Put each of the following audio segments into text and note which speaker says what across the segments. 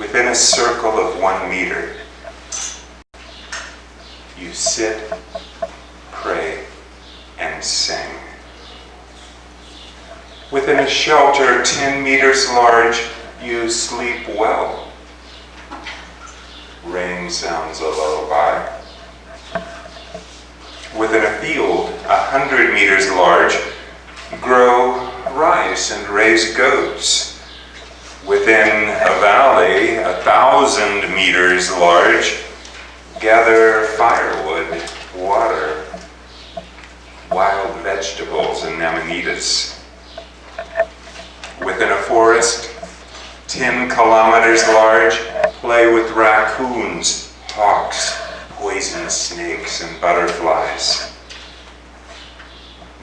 Speaker 1: within a circle of 1 meter, you sit, pray, and sing. Within a shelter 10 meters large, you sleep well. Rain sounds a lullaby. Within a field 100 meters large, grow rice and raise goats. Within a valley 1,000 meters large, gather firewood, water, wild vegetables, and amanita. Within a forest 10 kilometers large, play with raccoons, hawks, poisonous snakes, and butterflies.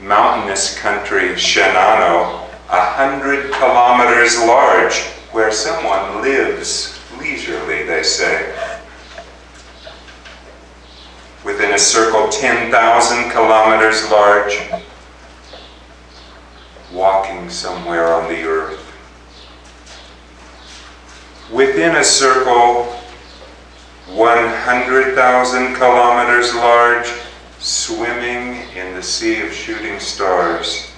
Speaker 1: Mountainous country Shinano, 100 kilometers large, where someone lives leisurely, they say. Within a circle 10,000 kilometers large, walking somewhere on the earth. Within a circle 100,000 kilometers large, swimming in the sea of shooting stars.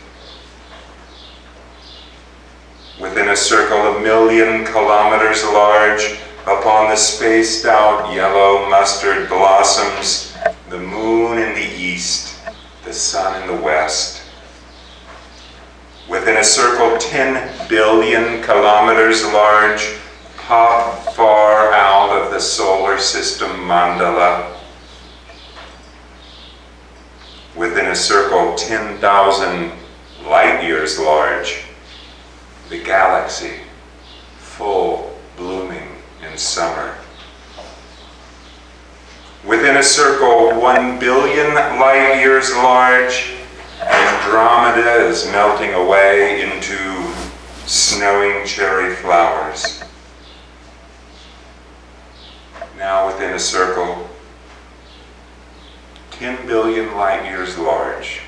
Speaker 1: Within a circle 1,000,000 kilometers large, upon the spaced out yellow mustard blossoms, the moon in the east, the sun in the west. Within a circle 10 billion kilometers large, pop far out of the solar system mandala. Within a circle 10,000 light years large, the galaxy, full blooming in summer. Within a circle 1 billion light years large, Andromeda is melting away into snowing cherry flowers. Now within a circle 10 billion light years large,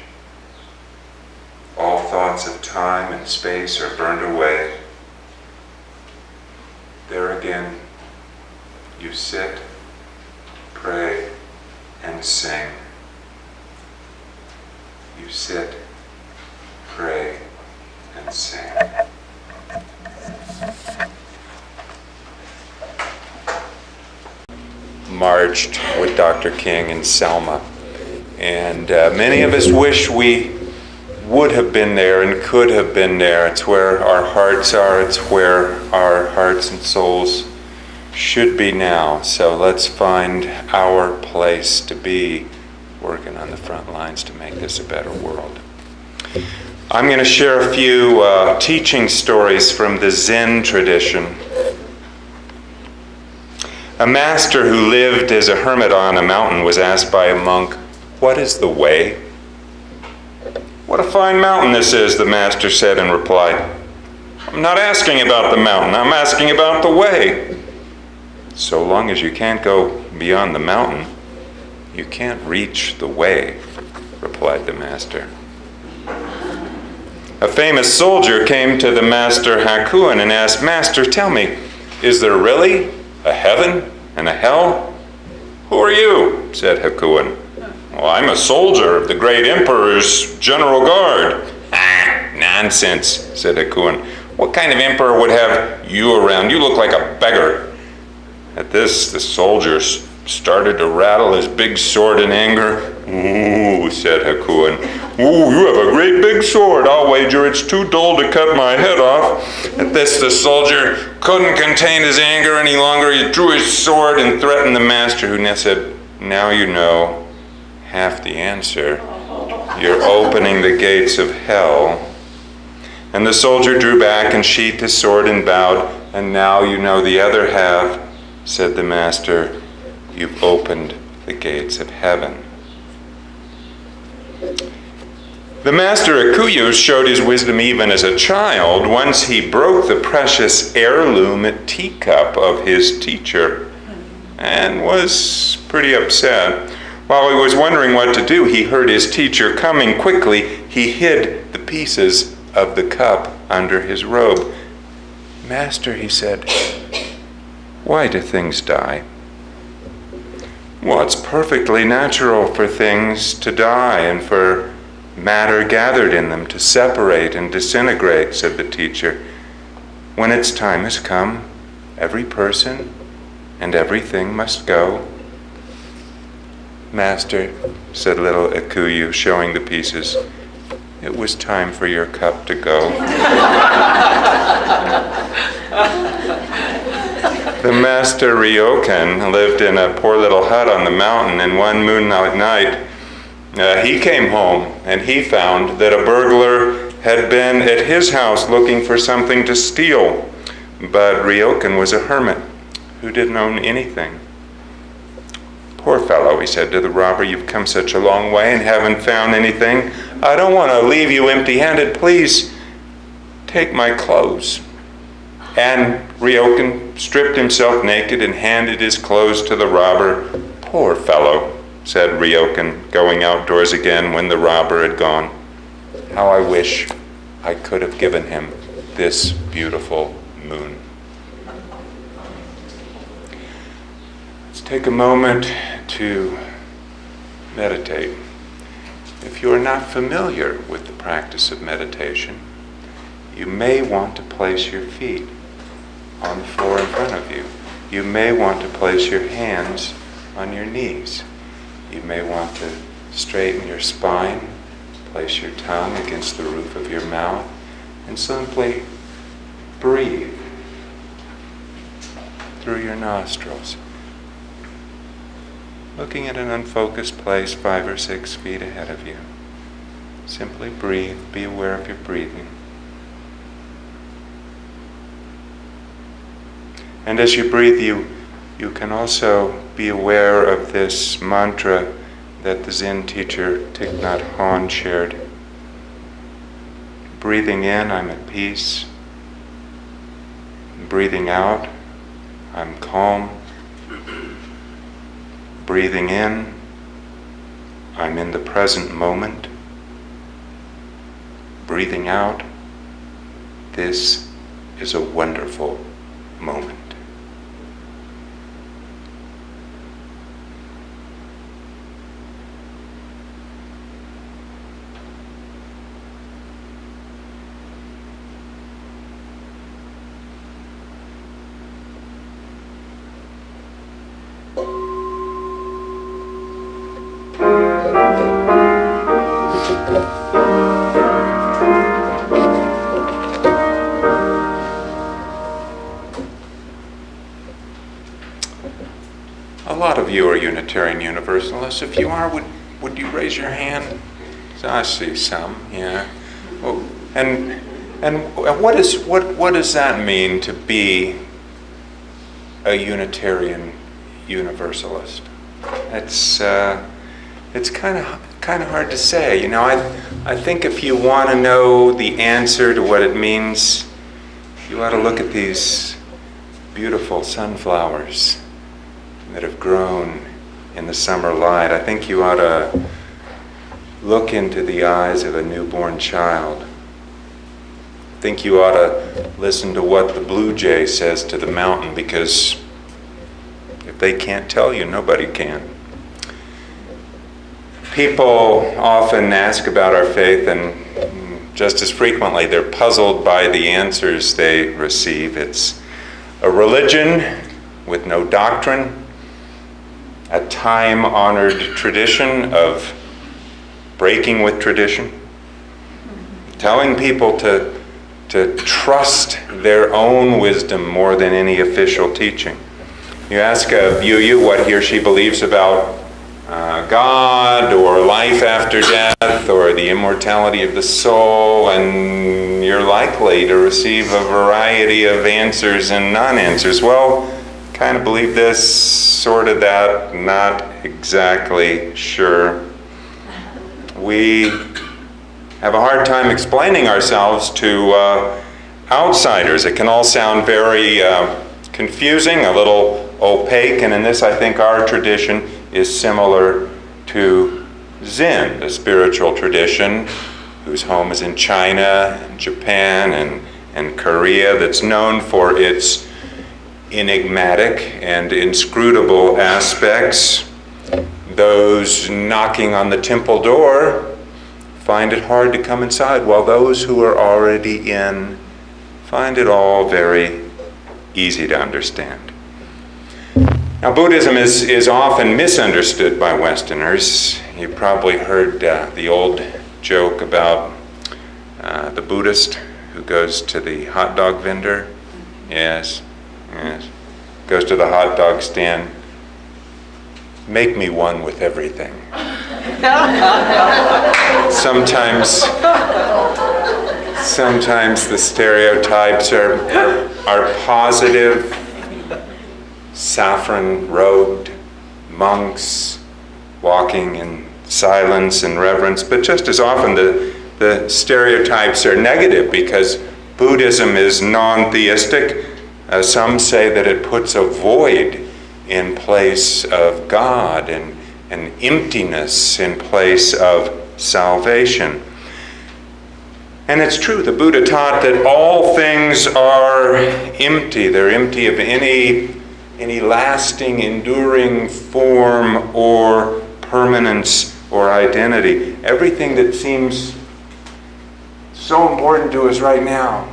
Speaker 1: all thoughts of time and space are burned away. There again, you sit, pray, and sing. You sit, pray, and sing. Marched with Dr. King and Selma. And many of us wish we would have been there and could have been there. It's where our hearts are. It's where our hearts and souls should be now. So let's find our place to be, working on the front lines to make this a better world. I'm going to share a few teaching stories from the Zen tradition. A master who lived as a hermit on a mountain was asked by a monk, "What is the way?" "What a fine mountain this is," the master said in reply. "I'm not asking about the mountain, I'm asking about the way." "So long as you can't go beyond the mountain, you can't reach the way," replied the master. A famous soldier came to the master Hakuin and asked, "Master, tell me, is there really a heaven and a hell?" "Who are you?" said Hakuin. "Well, I'm a soldier of the great emperor's general guard." "Ah, nonsense," said Hakuin. "What kind of emperor would have you around? You look like a beggar." At this, the soldier started to rattle his big sword in anger. "Ooh," said Hakuin. "Ooh, you have a great big sword. I'll wager it's too dull to cut my head off." At this, the soldier couldn't contain his anger any longer. He drew his sword and threatened the master, who said, "Now you know half the answer. You're opening the gates of hell." And the soldier drew back and sheathed his sword and bowed. "And now you know the other half," said the master. "You've opened the gates of heaven." The master Akuyu showed his wisdom even as a child. Once he broke the precious heirloom teacup of his teacher and was pretty upset. While he was wondering what to do, he heard his teacher coming quickly. He hid the pieces of the cup under his robe. "Master," he said, Why do things die? Well, it's perfectly natural for things to die and for matter gathered in them to separate and disintegrate, said the teacher. When its time has come, every person and everything must go. Master, said little Ikuyu, showing the pieces, it was time for your cup to go. The master Ryokan lived in a poor little hut on the mountain, and one moonlight night he came home and he found that a burglar had been at his house looking for something to steal. But Ryokan was a hermit who didn't own anything. Poor fellow, he said to the robber, you've come such a long way and haven't found anything. I don't want to leave you empty-handed. Please take my clothes. And Ryokan stripped himself naked and handed his clothes to the robber. Poor fellow, said Ryokan, going outdoors again when the robber had gone. How I wish I could have given him this beautiful moon. Let's take a moment to meditate. If you are not familiar with the practice of meditation, you may want to place your feet on the floor in front of you. You may want to place your hands on your knees. You may want to straighten your spine, place your tongue against the roof of your mouth, and simply breathe through your nostrils, looking at an unfocused place 5 or 6 feet ahead of you. Simply breathe. Be aware of your breathing. And as you breathe, you can also be aware of this mantra that the Zen teacher Thich Nhat Hanh shared. Breathing in, I'm at peace. Breathing out, I'm calm. Breathing in, I'm in the present moment. Breathing out, this is a wonderful moment. A lot of you are Unitarian Universalists. If you are, would you raise your hand? I see some, yeah. Oh, and what does that mean to be a Unitarian Universalist? It's kind of hard to say. You know, I think if you want to know the answer to what it means, you ought to look at these beautiful sunflowers that have grown in the summer light. I think you ought to look into the eyes of a newborn child. I think you ought to listen to what the blue jay says to the mountain, because if they can't tell you, nobody can. People often ask about our faith, and just as frequently they're puzzled by the answers they receive. It's a religion with no doctrine, a time-honored tradition of breaking with tradition, telling people to trust their own wisdom more than any official teaching. You ask a Yu Yu what he or she believes about God or life after death or the immortality of the soul, and you're likely to receive a variety of answers and non-answers. Well, kind of believe this, sort of that, not exactly sure. We have a hard time explaining ourselves to outsiders. It can all sound very confusing, a little opaque, and in this I think our tradition is similar to Zen, the spiritual tradition whose home is in China and Japan and Korea, that's known for its enigmatic and inscrutable aspects. Those knocking on the temple door find it hard to come inside, while those who are already in find it all very easy to understand. Now, Buddhism is often misunderstood by Westerners. You probably heard the old joke about the Buddhist who goes to the hot dog vendor. Yes. Goes to the hot dog stand. Make me one with everything. Sometimes the stereotypes are positive, saffron-robed monks walking in silence and reverence, but just as often the stereotypes are negative because Buddhism is non-theistic. Some say that it puts a void in place of God and an emptiness in place of salvation. And it's true, the Buddha taught that all things are empty. They're empty of any lasting, enduring form or permanence or identity. Everything that seems so important to us right now,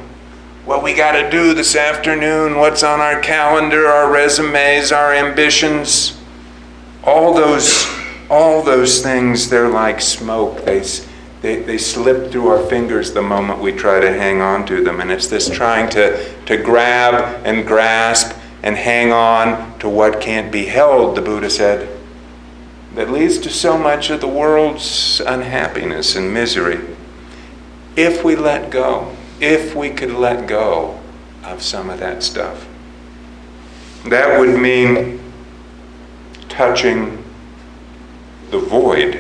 Speaker 1: what we got to do this afternoon, what's on our calendar, our resumes, our ambitions, all those things, they're like smoke. They slip through our fingers the moment we try to hang on to them. And it's this trying to grab and grasp and hang on to what can't be held, the Buddha said, that leads to so much of the world's unhappiness and misery. If we let go, if we could let go of some of that stuff, that would mean touching the void,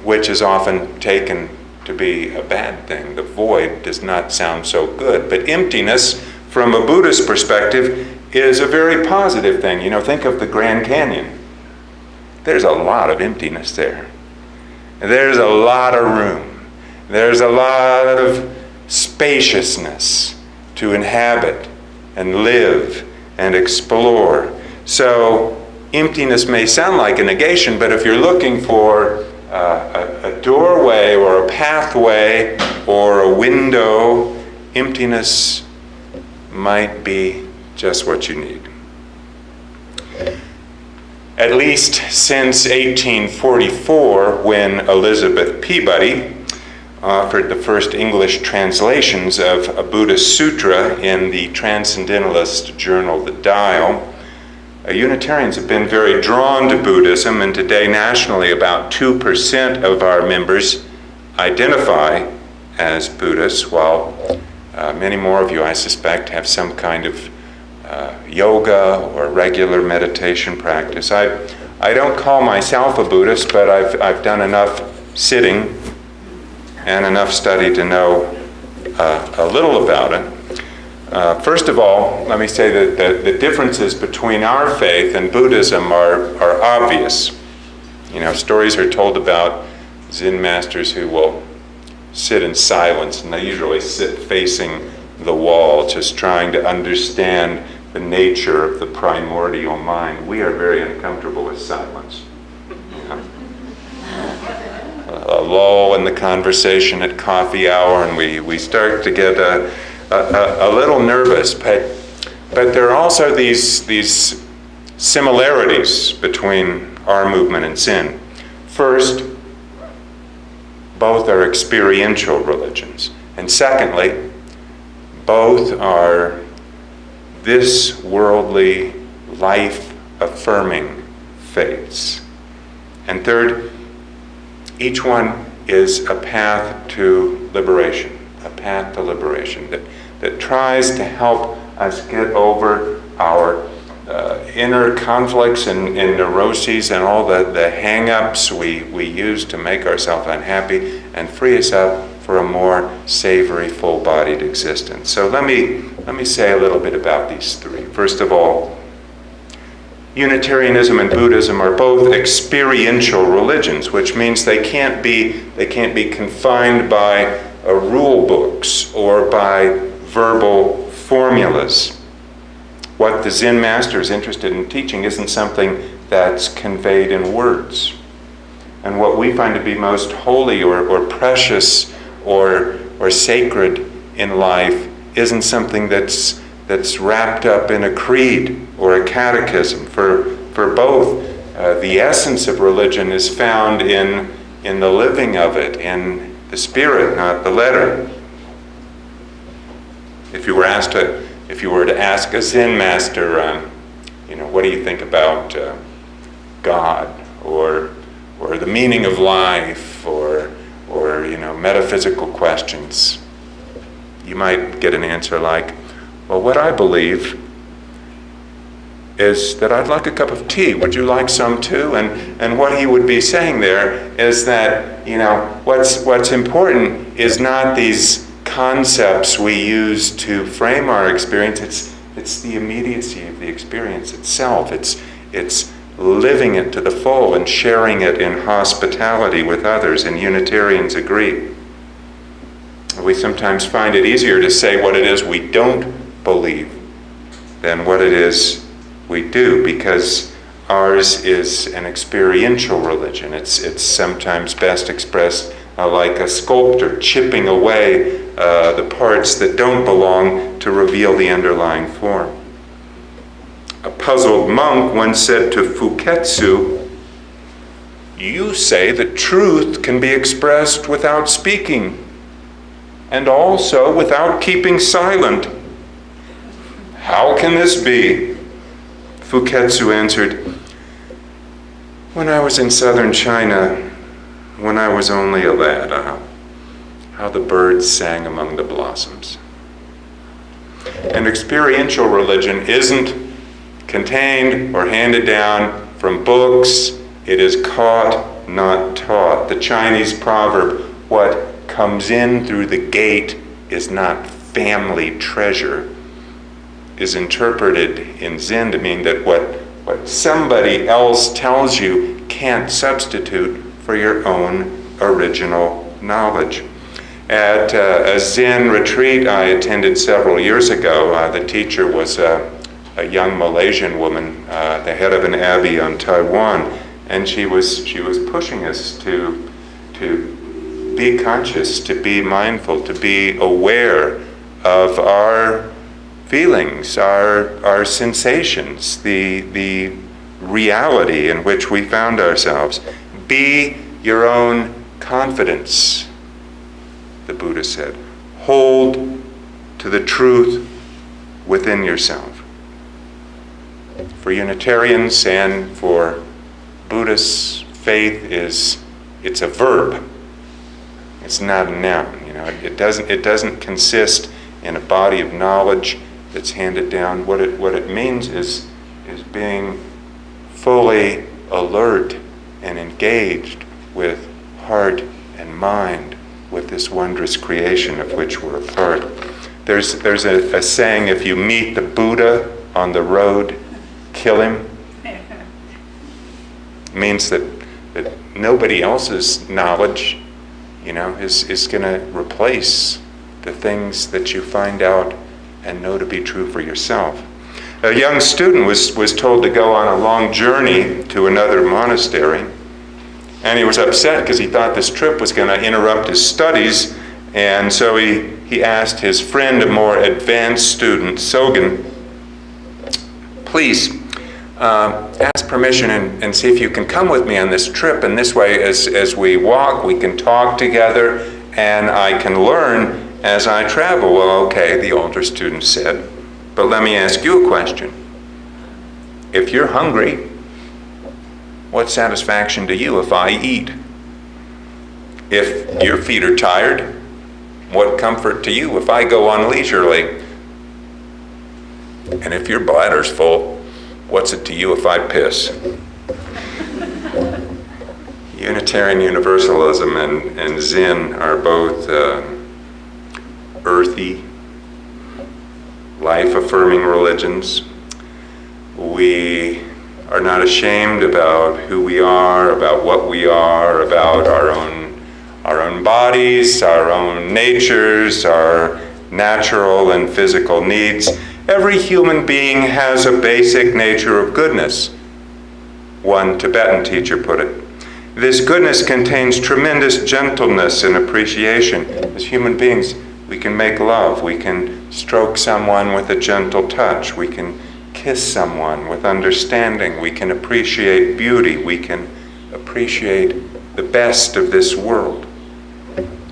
Speaker 1: which is often taken to be a bad thing. The void does not sound so good, but emptiness, from a Buddhist perspective, is a very positive thing. Think of the Grand Canyon. There's a lot of emptiness there. There's a lot of room. There's a lot of spaciousness to inhabit and live and explore. So emptiness may sound like a negation, but if you're looking for a doorway or a pathway or a window, emptiness might be just what you need. At least since 1844, when Elizabeth Peabody offered the first English translations of a Buddhist sutra in the Transcendentalist journal, The Dial, Unitarians have been very drawn to Buddhism, and today nationally about 2% of our members identify as Buddhists, while many more of you, I suspect, have some kind of yoga or regular meditation practice. I don't call myself a Buddhist, but I've done enough sitting and enough study to know a little about it. First of all, let me say that the differences between our faith and Buddhism are obvious. Stories are told about Zen masters who will sit in silence, and they usually sit facing the wall, just trying to understand the nature of the primordial mind. We are very uncomfortable with silence. A lull in the conversation at coffee hour, and we start to get a little nervous. But there are also these similarities between our movement and Zen. First, both are experiential religions. And secondly, both are this worldly, life-affirming faiths. And third, each one is a path to liberation, that tries to help us get over our inner conflicts and neuroses and all the hang-ups we use to make ourselves unhappy, and free us up for a more savory, full-bodied existence. So let me say a little bit about these three. First of all, Unitarianism and Buddhism are both experiential religions, which means they can't be confined by rule books or by verbal formulas. what the Zen master is interested in teaching isn't something that's conveyed in words. And what we find to be most holy or precious or sacred in life isn't something that's wrapped up in a creed or a catechism. For both, the essence of religion is found in the living of it, in the spirit, not the letter. If you were to ask a Zen master, what do you think about God or the meaning of life or metaphysical questions, you might get an answer like, well, what I believe is that I'd like a cup of tea. Would you like some too? And what he would be saying there is that, what's important is not these concepts we use to frame our experience. It's the immediacy of the experience itself. It's living it to the full and sharing it in hospitality with others, and Unitarians agree. We sometimes find it easier to say what it is we don't believe than what it is we do, because ours is an experiential religion. It's sometimes best expressed like a sculptor chipping away the parts that don't belong to reveal the underlying form. A puzzled monk once said to Fuketsu, "You say that truth can be expressed without speaking, and also without keeping silent. How can this be?" Fuketsu answered, "When I was in southern China, when I was only a lad, how the birds sang among the blossoms." And experiential religion isn't contained or handed down from books. It is caught, not taught. The Chinese proverb, "What comes in through the gate is not family treasure," is interpreted in Zen to mean that what somebody else tells you can't substitute for your own original knowledge. At a Zen retreat I attended several years ago, the teacher was a young Malaysian woman, the head of an abbey on Taiwan, and she was pushing us to be conscious, to be mindful, to be aware of our feelings, our sensations, the reality in which we found ourselves. Be your own confidence, the Buddha said. Hold to the truth within yourself. For Unitarians and for Buddhists, faith it's a verb. It's not a noun. It doesn't consist in a body of knowledge that's handed down. What it means is being fully alert and engaged with heart and mind with this wondrous creation of which we're a part. There's a saying, if you meet the Buddha on the road, kill him. It means that nobody else's knowledge, is going to replace the things that you find out and know to be true for yourself. A young student was told to go on a long journey to another monastery, and he was upset because he thought this trip was going to interrupt his studies, and so he asked his friend, a more advanced student, Sogen, "Please, ask permission and see if you can come with me on this trip, and this way as we walk we can talk together and I can learn as I travel." "Well, okay," the older student said, "but let me ask you a question. If you're hungry, what satisfaction to you if I eat? If your feet are tired, what comfort to you if I go on leisurely? And if your bladder's full, what's it to you if I piss?" Unitarian Universalism and Zen are both earthy, life-affirming religions. We are not ashamed about who we are, about what we are, about our own bodies, our own natures, our natural and physical needs. Every human being has a basic nature of goodness. One Tibetan teacher put it. This goodness contains tremendous gentleness and appreciation. As human beings, we can make love. We can stroke someone with a gentle touch. We can kiss someone with understanding. We can appreciate beauty. We can appreciate the best of this world.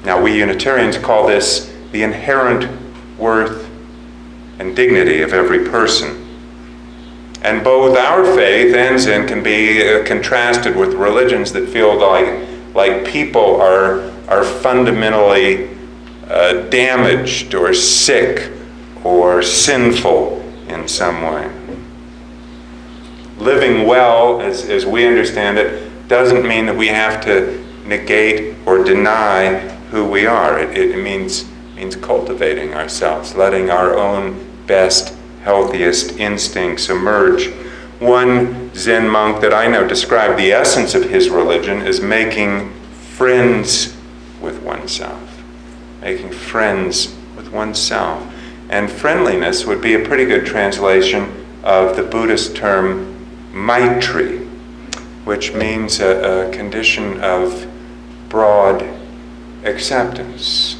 Speaker 1: Now, we Unitarians call this the inherent worth and dignity of every person. And both our faith and Zen can be contrasted with religions that feel like people are fundamentally damaged or sick or sinful in some way. Living well, as we understand it, doesn't mean that we have to negate or deny who we are. It means cultivating ourselves, letting our own best, healthiest instincts emerge. One Zen monk that I know described the essence of his religion as making friends with oneself. Making friends with oneself. And friendliness would be a pretty good translation of the Buddhist term Maitri, which means a condition of broad acceptance,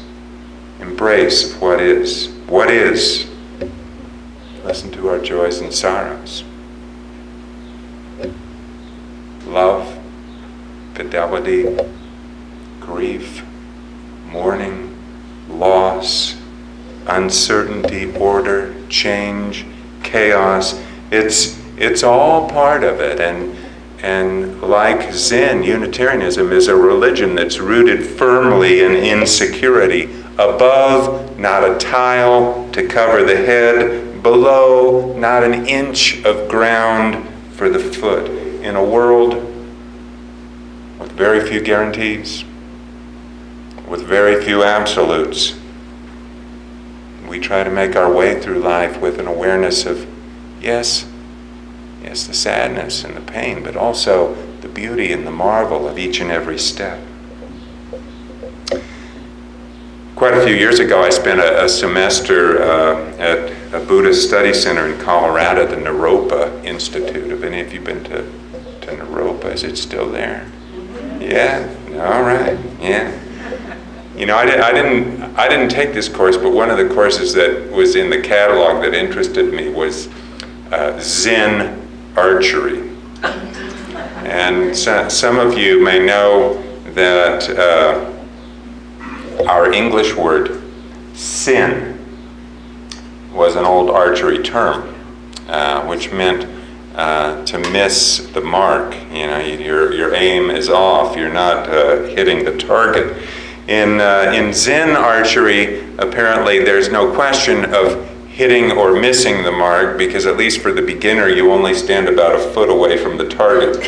Speaker 1: embrace of what is. What is? Listen to our joys and sorrows. Love, fidelity, grief, mourning, loss, uncertainty, order, change, chaos. It's all part of it. And like Zen, Unitarianism is a religion that's rooted firmly in insecurity. Above, not a tile to cover the head. Below, not an inch of ground for the foot. In a world with very few guarantees, with very few absolutes, we try to make our way through life with an awareness of, yes, the sadness and the pain, but also the beauty and the marvel of each and every step. Quite a few years ago, I spent a semester at a Buddhist study center in Colorado, the Naropa Institute. Have any of you been to Naropa? Is it still there? Yeah? All right. Yeah. You know, I didn't take this course, but one of the courses that was in the catalog that interested me was Zen archery. And some of you may know that our English word sin was an old archery term, which meant to miss the mark. You know, your aim is off. You're not hitting the target. In Zen archery, apparently there's no question of hitting or missing the mark, because at least for the beginner, you only stand about a foot away from the target.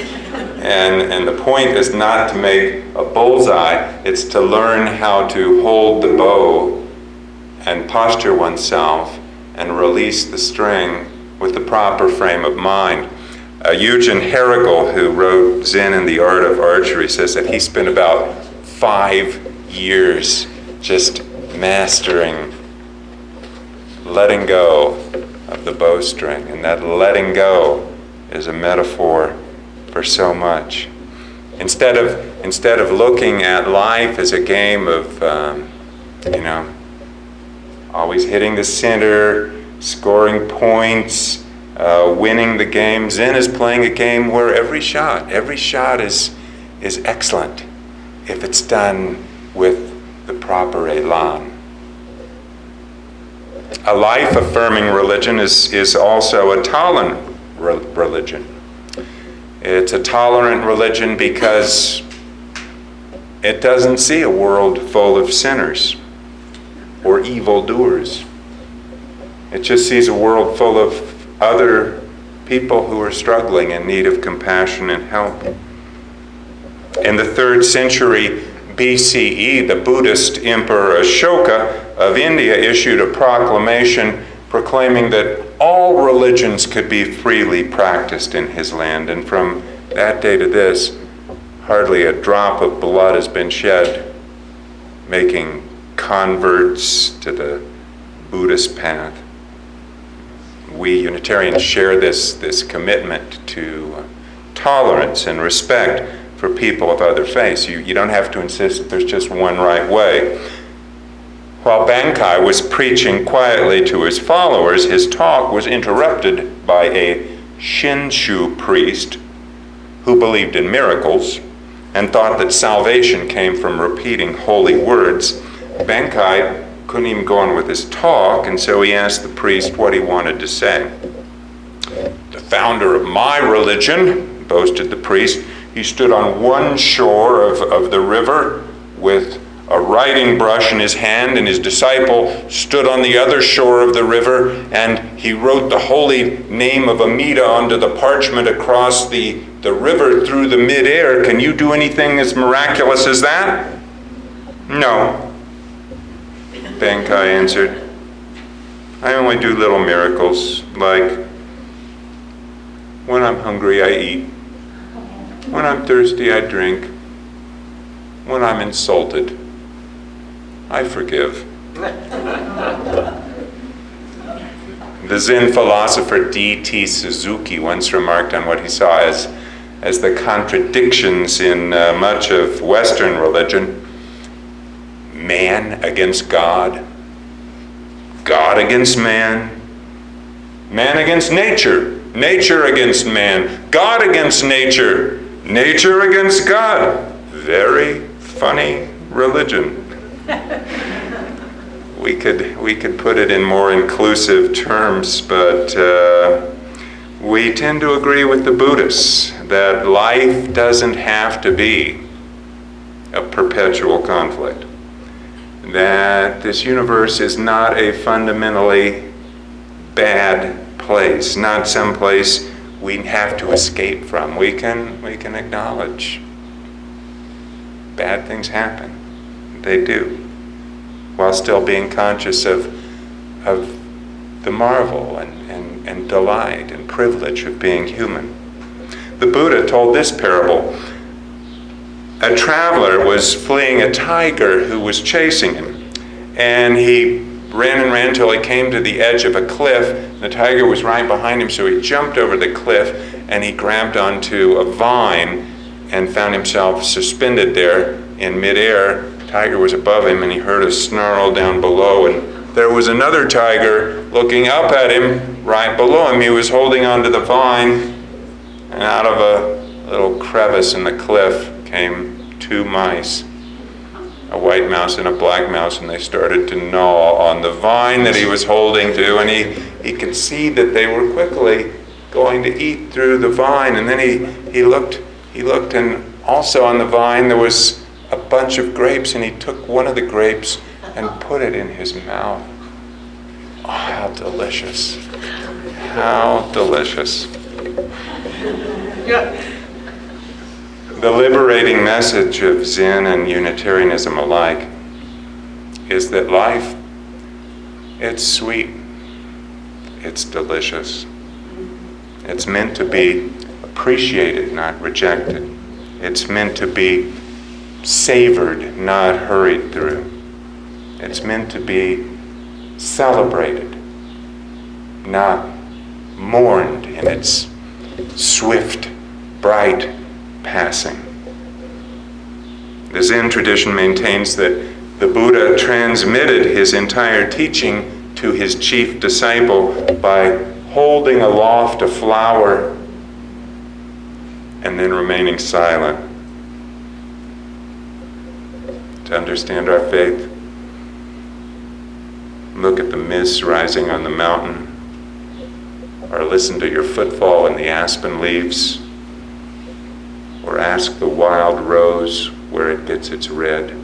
Speaker 1: And the point is not to make a bullseye, it's to learn how to hold the bow and posture oneself and release the string with the proper frame of mind. Eugen Herrigel, who wrote Zen and the Art of Archery, says that he spent about 5 years just mastering letting go of the bowstring, and that letting go is a metaphor for so much. Instead of looking at life as a game of, always hitting the center, scoring points, winning the game, Zen is playing a game where every shot is excellent if it's done with the proper elan. A life-affirming religion is also a tolerant religion. It's a tolerant religion because it doesn't see a world full of sinners or evildoers. It just sees a world full of other people who are struggling in need of compassion and help. In the 3rd century BCE, the Buddhist Emperor Ashoka of India issued a proclamation proclaiming that all religions could be freely practiced in his land. And from that day to this, hardly a drop of blood has been shed, making converts to the Buddhist path. we Unitarians share this commitment to tolerance and respect for people of other faiths. You don't have to insist that there's just one right way. While Bankai was preaching quietly to his followers, his talk was interrupted by a Shinshu priest who believed in miracles and thought that salvation came from repeating holy words. Bankai couldn't even go on with his talk, and so he asked the priest what he wanted to say. "The founder of my religion," boasted the priest, "he stood on one shore of the river with a writing brush in his hand, and his disciple stood on the other shore of the river, and he wrote the holy name of Amida onto the parchment across the river through the midair. Can you do anything as miraculous as that?" "No," Bankai answered. "I only do little miracles, like when I'm hungry I eat, when I'm thirsty I drink, when I'm insulted I forgive." The Zen philosopher D.T. Suzuki once remarked on what he saw as the contradictions in much of Western religion: man against God, God against man, man against nature, nature against man, God against nature, nature against God. Very funny religion. We could put it in more inclusive terms, but we tend to agree with the Buddhists that life doesn't have to be a perpetual conflict, that this universe is not a fundamentally bad place, not some place we have to escape from. We can acknowledge bad things happen. They do, while still being conscious of the marvel and delight and privilege of being human. The Buddha told this parable. A traveler was fleeing a tiger who was chasing him, and he ran and ran until he came to the edge of a cliff. The tiger was right behind him, so he jumped over the cliff and he grabbed onto a vine and found himself suspended there in midair. The tiger was above him, and he heard a snarl down below, and there was another tiger looking up at him right below him. He was holding onto the vine, and out of a little crevice in the cliff came two mice, a white mouse and a black mouse, and they started to gnaw on the vine that he was holding to, and he could see that they were quickly going to eat through the vine. And then he looked, and also on the vine there was a bunch of grapes, and he took one of the grapes and put it in his mouth. Oh, how delicious. How delicious.
Speaker 2: Yeah.
Speaker 1: The liberating message of Zen and Unitarianism alike is that life, it's sweet, it's delicious. It's meant to be appreciated, not rejected. It's meant to be savored, not hurried through. It's meant to be celebrated, not mourned in its swift, bright passing. The Zen tradition maintains that the Buddha transmitted his entire teaching to his chief disciple by holding aloft a flower and then remaining silent. To understand our faith, look at the mist rising on the mountain, or listen to your footfall in the aspen leaves, or ask the wild rose where it gets its red.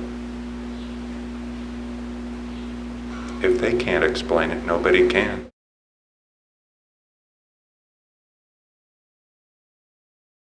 Speaker 1: If they can't explain it, nobody can.